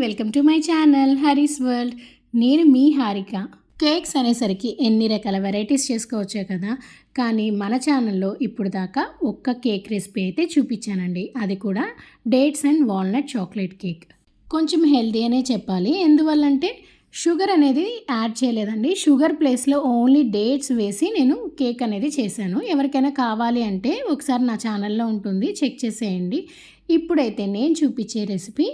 Welcome to my channel Hari's world. నేను మీ Harika. Cakes అనేసరికి ఎన్ని రకాల వెరైటీస్ చేసుకోవచ్చే కదా, కానీ మన ఛానల్లో ఇప్పుడు దాకా ఒక్క కేక్ రెసిపీ అయితే చూపించానండి. అది కూడా dates and walnut chocolate cake. కొంచెం హెల్తీ అనే చెప్పాలి. ఎందువల్లంటే షుగర్ అనేది యాడ్ చేయలేదండి. షుగర్ ప్లేస్లో ఓన్లీ డేట్స్ వేసి నేను కేక్ అనేది చేశాను. ఎవరికైనా కావాలి అంటే ఒకసారి నా ఛానల్లో ఉంటుంది, చెక్ చేసేయండి. ఇప్పుడైతే నేను చూపించే రెసిపీ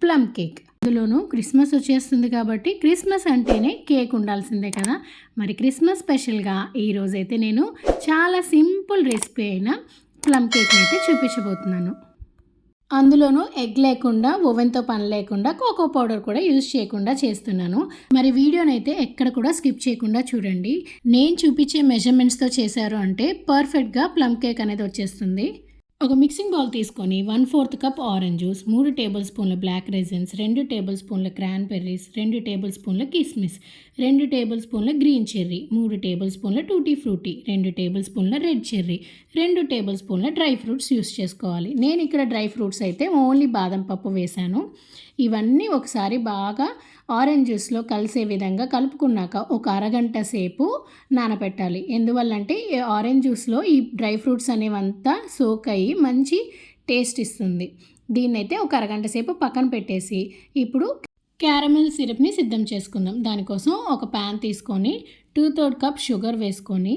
ప్లమ్ కేక్. అందులోనూ క్రిస్మస్ వచ్చేస్తుంది కాబట్టి క్రిస్మస్ అంటేనే కేక్ ఉండాల్సిందే కదా. మరి క్రిస్మస్ స్పెషల్గా ఈరోజైతే నేను చాలా సింపుల్ రెసిపీ అయిన ప్లమ్ కేక్ని అయితే చూపించబోతున్నాను. అందులోనూ ఎగ్ లేకుండా, ఓవెన్తో పని లేకుండా, కోకో పౌడర్ కూడా యూజ్ చేయకుండా చేస్తున్నాను. మరి వీడియోనైతే ఎక్కడ కూడా స్కిప్ చేయకుండా చూడండి. నేను చూపించే మెజర్మెంట్స్తో చేశారు అంటే పర్ఫెక్ట్గా ప్లమ్ కేక్ అనేది వచ్చేస్తుంది. ఒక మిక్సింగ్ బౌల్ తీసుకొని 1/4 కప్ ఆరెంజ్ జ్యూస్, 3 టేబుల్ స్పూన్ల బ్లాక్ రైజన్స్, 2 టేబుల్ స్పూన్ల క్రాన్బెర్రీస్, 2 టేబుల్ స్పూన్ల కిస్మిస్, 2 టేబుల్ స్పూన్ల గ్రీన్ చెర్రీ, 3 టేబుల్ స్పూన్ల టూటీ ఫ్రూటీ, 2 టేబుల్ స్పూన్ల రెడ్ చెర్రీ, 2 టేబుల్ స్పూన్ల డ్రై ఫ్రూట్స్ యూస్ చేసుకోవాలి. నేను ఇక్కడ డ్రై ఫ్రూట్స్ అయితే ఓన్లీ బాదం పప్పు వేశాను. ఇవన్నీ ఒకసారి బాగా ఆరెంజ్ జ్యూస్లో కలిసే విధంగా కలుపుకున్నాక ఒక అరగంట సేపు నానబెట్టాలి. ఎందువల్లంటే ఆరెంజ్ జ్యూస్లో ఈ డ్రై ఫ్రూట్స్ అనేవంతా సోక్ అయ్యి మంచి టేస్ట్ ఇస్తుంది. దీన్నైతే ఒక అరగంట సేపు పక్కన పెట్టేసి ఇప్పుడు క్యారమెల్ సిరప్ని సిద్ధం చేసుకుందాం. దానికోసం ఒక ప్యాన్ తీసుకొని 2/3 కప్ షుగర్ వేసుకొని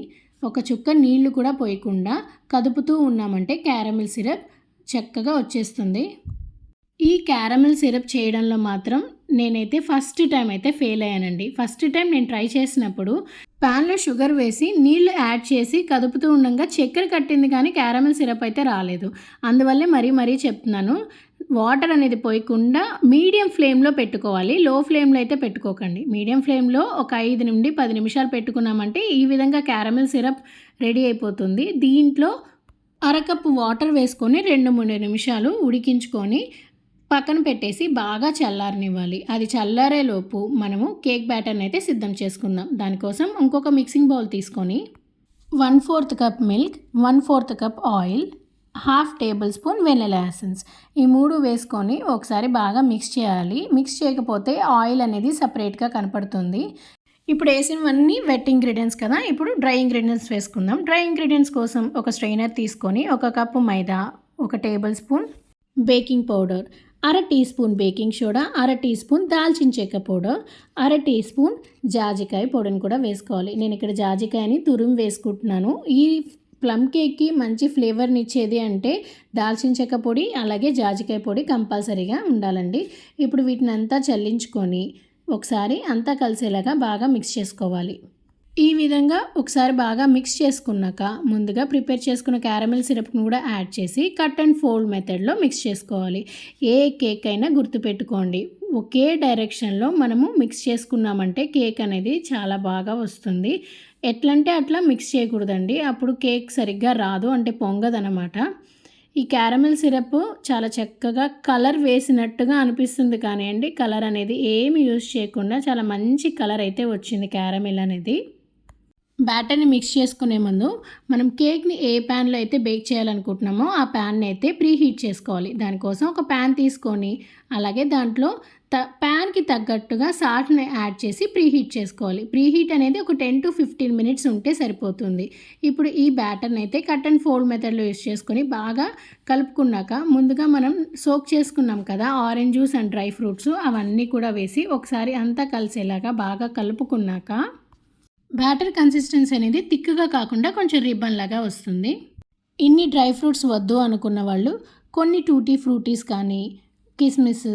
ఒక చుక్క నీళ్లు కూడా పోయకుండా కదుపుతూ ఉన్నామంటే క్యారమెల్ సిరప్ చక్కగా వచ్చేస్తుంది. ఈ క్యారమెల్ సిరప్ చేయడంలో మాత్రం నేనైతే ఫస్ట్ టైం అయితే ఫెయిల్ అయ్యానండి. ఫస్ట్ టైం నేను ట్రై చేసినప్పుడు ప్యాన్లో షుగర్ వేసి నీళ్లు యాడ్ చేసి కదుపుతూ ఉండగా చక్కెర కట్టింది కానీ క్యారమెల్ సిరప్ అయితే రాలేదు. అందువల్లే మరీ చెప్తున్నాను, వాటర్ అనేది పోయకుండా మీడియం ఫ్లేమ్లో పెట్టుకోవాలి. లో ఫ్లేమ్లో అయితే పెట్టుకోకండి. మీడియం ఫ్లేమ్లో ఒక 5 నుండి 10 నిమిషాలు పెట్టుకున్నామంటే ఈ విధంగా క్యారమెల్ సిరప్ రెడీ అయిపోతుంది. దీంట్లో అరకప్పు వాటర్ వేసుకొని 2-3 నిమిషాలు ఉడికించుకొని పక్కన పెట్టేసి బాగా చల్లారనివ్వాలి. అది చల్లారేలోపు మనము కేక్ బ్యాటర్ని అయితే సిద్ధం చేసుకుందాం. దానికోసం ఇంకొక మిక్సింగ్ బౌల్ తీసుకొని 1/4 cup milk, 1/4 cup oil, 1/2 table spoon vanilla essence, ఈ 3 వేసుకొని ఒకసారి బాగా మిక్స్ చేయాలి. మిక్స్ చేయకపోతే ఆయిల్ అనేది సపరేట్గా కనపడుతుంది. ఇప్పుడు వేసినవన్నీ వెట్ ఇంగ్రీడియంట్స్ కదా. ఇప్పుడు డ్రై ఇంగ్రీడియంట్స్ వేసుకుందాం. డ్రై ఇంగ్రీడియంట్స్ కోసం ఒక స్ట్రైనర్ తీసుకొని 1 cup maida, 1 tablespoon baking powder, 1/2 teaspoon baking soda, 1/2 teaspoon దాల్చిన చెక్క పౌడర్, 1/2 టీ స్పూన్ జాజికాయ పొడిని కూడా వేసుకోవాలి. నేను ఇక్కడ జాజికాయని తురుము వేసుకుంటున్నాను. ఈ ప్లమ్ కేక్కి మంచి ఫ్లేవర్ని ఇచ్చేది అంటే దాల్చిన చెక్క పొడి అలాగే జాజికాయ పొడి కంపల్సరీగా ఉండాలండి. ఇప్పుడు వీటిని అంతా చల్లించుకొని ఒకసారి అంతా కలిసేలాగా బాగా మిక్స్ చేసుకోవాలి. ఈ విధంగా ఒకసారి బాగా మిక్స్ చేసుకున్నాక ముందుగా ప్రిపేర్ చేసుకున్న క్యారమెల్ సిరప్ను కూడా యాడ్ చేసి కట్ అండ్ ఫోల్డ్ మెథడ్లో మిక్స్ చేసుకోవాలి. ఏ కేక్ అయినా గుర్తుపెట్టుకోండి, ఒకే డైరెక్షన్లో మనము మిక్స్ చేసుకున్నామంటే కేక్ అనేది చాలా బాగా వస్తుంది. ఎట్లంటే అట్లా మిక్స్ చేయకూడదండి, అప్పుడు కేక్ సరిగ్గా రాదు, అంటే పొంగదనమాట. ఈ క్యారమెల్ సిరప్ చాలా చక్కగా కలర్ వేసినట్టుగా అనిపిస్తుంది కానివ్వండి, కలర్ అనేది ఏమి యూజ్ చేయకుండా చాలా మంచి కలర్ అయితే వచ్చింది క్యారమెల్ అనేది. బ్యాటర్ని మిక్స్ చేసుకునే ముందు మనం కేక్ని ఏ ప్యాన్లో అయితే బేక్ చేయాలనుకుంటున్నామో ఆ ప్యాన్ని అయితే ప్రీ హీట్ చేసుకోవాలి. దానికోసం ఒక ప్యాన్ తీసుకొని అలాగే దాంట్లో ప్యాన్కి తగ్గట్టుగా సాల్ట్ని యాడ్ చేసి ప్రీ హీట్ చేసుకోవాలి. ప్రీ హీట్ అనేది ఒక 10 to 15 మినిట్స్ ఉంటే సరిపోతుంది. ఇప్పుడు ఈ బ్యాటర్ని అయితే కట్ అండ్ ఫోల్డ్ మెథడ్లో యూస్ చేసుకొని బాగా కలుపుకున్నాక ముందుగా మనం సోక్ చేసుకున్నాం కదా orange juice and dry fruits, అవన్నీ కూడా వేసి ఒకసారి అంతా కలిసేలాగా బాగా కలుపుకున్నాక బ్యాటర్ కన్సిస్టెన్సీ అనేది థిక్గా కాకుండా కొంచెం రిబ్బన్ లాగా వస్తుంది. ఇన్ని డ్రై ఫ్రూట్స్ వద్దు అనుకున్న వాళ్ళు కొన్ని టూటీ ఫ్రూటీస్ కానీ, కిస్మిస్,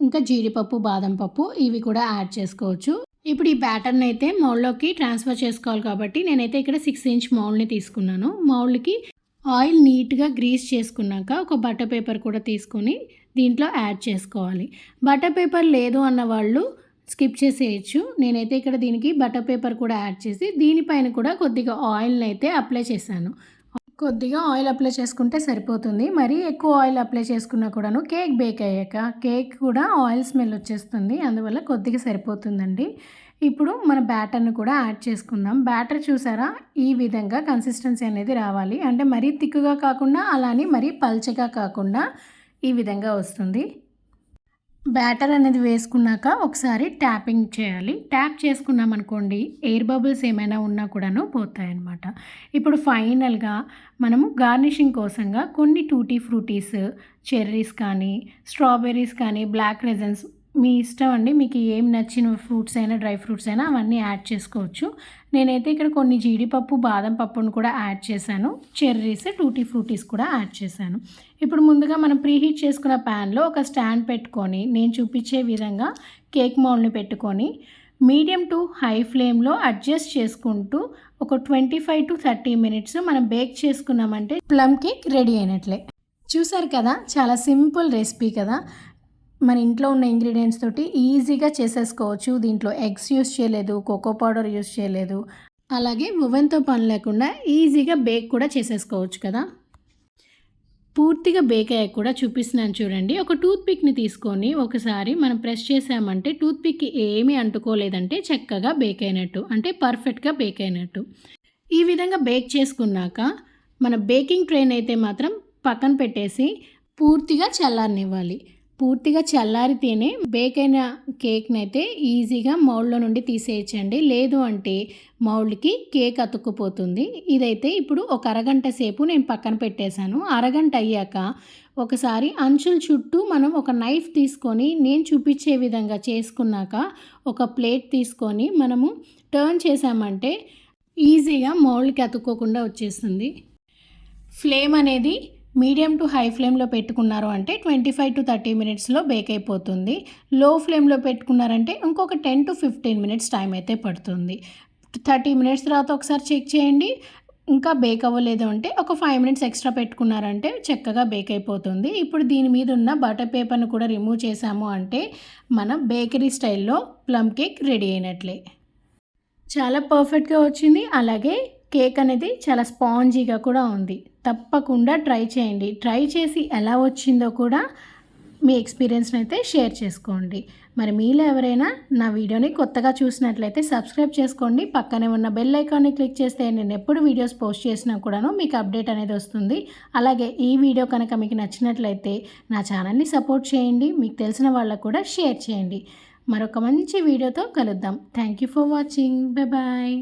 ఇంకా జీడిపప్పు, బాదం పప్పు ఇవి కూడా యాడ్ చేసుకోవచ్చు. ఇప్పుడు ఈ బ్యాటర్ని అయితే మౌల్డ్లోకి ట్రాన్స్ఫర్ చేసుకోవాలి కాబట్టి నేనైతే ఇక్కడ 6 ఇంచ్ మౌల్డ్ని తీసుకున్నాను. మౌల్డ్కి ఆయిల్ నీట్గా గ్రీస్ చేసుకున్నాక ఒక బటర్ పేపర్ కూడా తీసుకొని దీంట్లో యాడ్ చేసుకోవాలి. బటర్ పేపర్ లేదు అన్న వాళ్ళు స్కిప్ చేసేయచ్చు. నేనైతే ఇక్కడ దీనికి బటర్ పేపర్ కూడా యాడ్ చేసి దీనిపైన కూడా కొద్దిగా ఆయిల్ని అయితే అప్లై చేశాను. కొద్దిగా ఆయిల్ అప్లై చేసుకుంటే సరిపోతుంది. మరీ ఎక్కువ ఆయిల్ అప్లై చేసుకున్నా కూడాను కేక్ బేక్ అయ్యాక కేక్ కూడా ఆయిల్ స్మెల్ వచ్చేస్తుంది, అందువల్ల కొద్దిగా సరిపోతుందండి. ఇప్పుడు మన బ్యాటర్ని కూడా యాడ్ చేసుకుందాం. బ్యాటర్ చూసారా, ఈ విధంగా కన్సిస్టెన్సీ అనేది రావాలి. అంటే మరీ థిక్గా కాకుండా అలానే మరీ పల్చగా కాకుండా ఈ విధంగా వస్తుంది. బ్యాటర్ అనేది వేసుకున్నాక ఒకసారి ట్యాపింగ్ చేయాలి. ట్యాప్ చేసుకున్నామనుకోండి ఎయిర్ బబుల్స్ ఏమైనా ఉన్నా కూడాను పోతాయన్నమాట. ఇప్పుడు ఫైనల్‌గా మనము గార్నిషింగ్ కోసంగా కొన్ని టూటీ ఫ్రూటీస్, చెర్రీస్ కానీ, స్ట్రాబెర్రీస్ కానీ, బ్లాక్ రెజిన్స్ మీ ఇష్టం అండి. మీకు ఏం నచ్చిన ఫ్రూట్స్ అయినా, డ్రై ఫ్రూట్స్ అయినా అవన్నీ యాడ్ చేసుకోవచ్చు. నేనైతే ఇక్కడ కొన్ని జీడిపప్పు, బాదం పప్పును కూడా యాడ్ చేశాను. చెర్రీస్, టూటీ ఫ్రూటీస్ కూడా యాడ్ చేశాను. ఇప్పుడు ముందుగా మనం ప్రీహీట్ చేసుకున్న ప్యాన్లో ఒక స్టాండ్ పెట్టుకొని నేను చూపించే విధంగా కేక్ మౌల్డ్ని పెట్టుకొని మీడియం టు హై ఫ్లేమ్లో అడ్జస్ట్ చేసుకుంటూ ఒక 25-30 మినిట్స్ మనం బేక్ చేసుకున్నామంటే ప్లమ్ కేక్ రెడీ అయినట్లే. చూసారు కదా, చాలా సింపుల్ రెసిపీ కదా. మన ఇంట్లో ఉన్న ఇంగ్రీడియంట్స్ తోటి ఈజీగా చేసేసుకోవచ్చు. దీంట్లో ఎగ్స్ యూస్ చేయలేదు, కోకో పౌడర్ యూస్ చేయలేదు, అలాగే ఓవెన్తో పని లేకుండా ఈజీగా బేక్ కూడా చేసేసుకోవచ్చు కదా. పూర్తిగా బేక్ అయ్యాక కూడా చూపిస్తున్నాను చూడండి. ఒక టూత్ పిక్ని తీసుకొని ఒకసారి మనం ప్రెస్ చేసామంటే టూత్ పిక్కి ఏమీ అంటుకోలేదంటే చక్కగా బేక్ అయినట్టు, అంటే పర్ఫెక్ట్గా బేక్ అయినట్టు. ఈ విధంగా బేక్ చేసుకున్నాక మన బేకింగ్ ట్రేని అయితే మాత్రం పక్కన పెట్టేసి పూర్తిగా చల్లారనివ్వాలి. పూర్తిగా చల్లారితేనే బేక్ అయిన కేక్ని అయితే ఈజీగా మౌల్డ్లో నుండి తీసేయచ్చండి. లేదు అంటే మౌల్డ్కి కేక్ అతుక్కుపోతుంది. ఇదైతే ఇప్పుడు ఒక అరగంట సేపు నేను పక్కన పెట్టేశాను. అరగంట అయ్యాక ఒకసారి అంచుల చుట్టూ మనం ఒక నైఫ్ తీసుకొని నేను చూపించే విధంగా చేసుకున్నాక ఒక ప్లేట్ తీసుకొని మనము టర్న్ చేసామంటే ఈజీగా మౌల్డ్కి అతుక్కోకుండా వచ్చేస్తుంది. ఫ్లేమ్ అనేది మీడియం టు హై ఫ్లేమ్లో పెట్టుకున్నారు అంటే 25-30 మినిట్స్లో బేక్ అయిపోతుంది. లో ఫ్లేమ్లో పెట్టుకున్నారంటే ఇంకొక 10-15 మినిట్స్ టైం అయితే పడుతుంది. 30 మినిట్స్ తర్వాత ఒకసారి చెక్ చేయండి. ఇంకా బేక్ అవ్వలేదు అంటే ఒక 5 మినిట్స్ ఎక్స్ట్రా పెట్టుకున్నారంటే చక్కగా బేక్ అయిపోతుంది. ఇప్పుడు దీని మీద ఉన్న బటర్ పేపర్ను కూడా రిమూవ్ చేసాము అంటే మన బేకరీ స్టైల్లో ప్లమ్ కేక్ రెడీ అయినట్లే. చాలా పర్ఫెక్ట్గా వచ్చింది. అలాగే కేక్ అనేది చాలా స్పాంజీగా కూడా ఉంది. తప్పకుండా ట్రై చేయండి. ట్రై చేసి ఎలా వచ్చిందో కూడా మీ ఎక్స్పీరియన్స్ని అయితే షేర్ చేసుకోండి. మరి మీలో ఎవరైనా నా వీడియోని కొత్తగా చూసినట్లయితే సబ్స్క్రైబ్ చేసుకోండి. పక్కనే ఉన్న బెల్ ఐకాన్ని క్లిక్ చేస్తే నేను ఎప్పుడు వీడియోస్ పోస్ట్ చేసినా కూడాను మీకు అప్డేట్ అనేది వస్తుంది. అలాగే ఈ వీడియో కనుక మీకు నచ్చినట్లయితే నా ఛానల్ని సపోర్ట్ చేయండి. మీకు తెలిసిన వాళ్ళకు కూడా షేర్ చేయండి. మరొక మంచి వీడియోతో కలుద్దాం. Thank you for watching. Bye.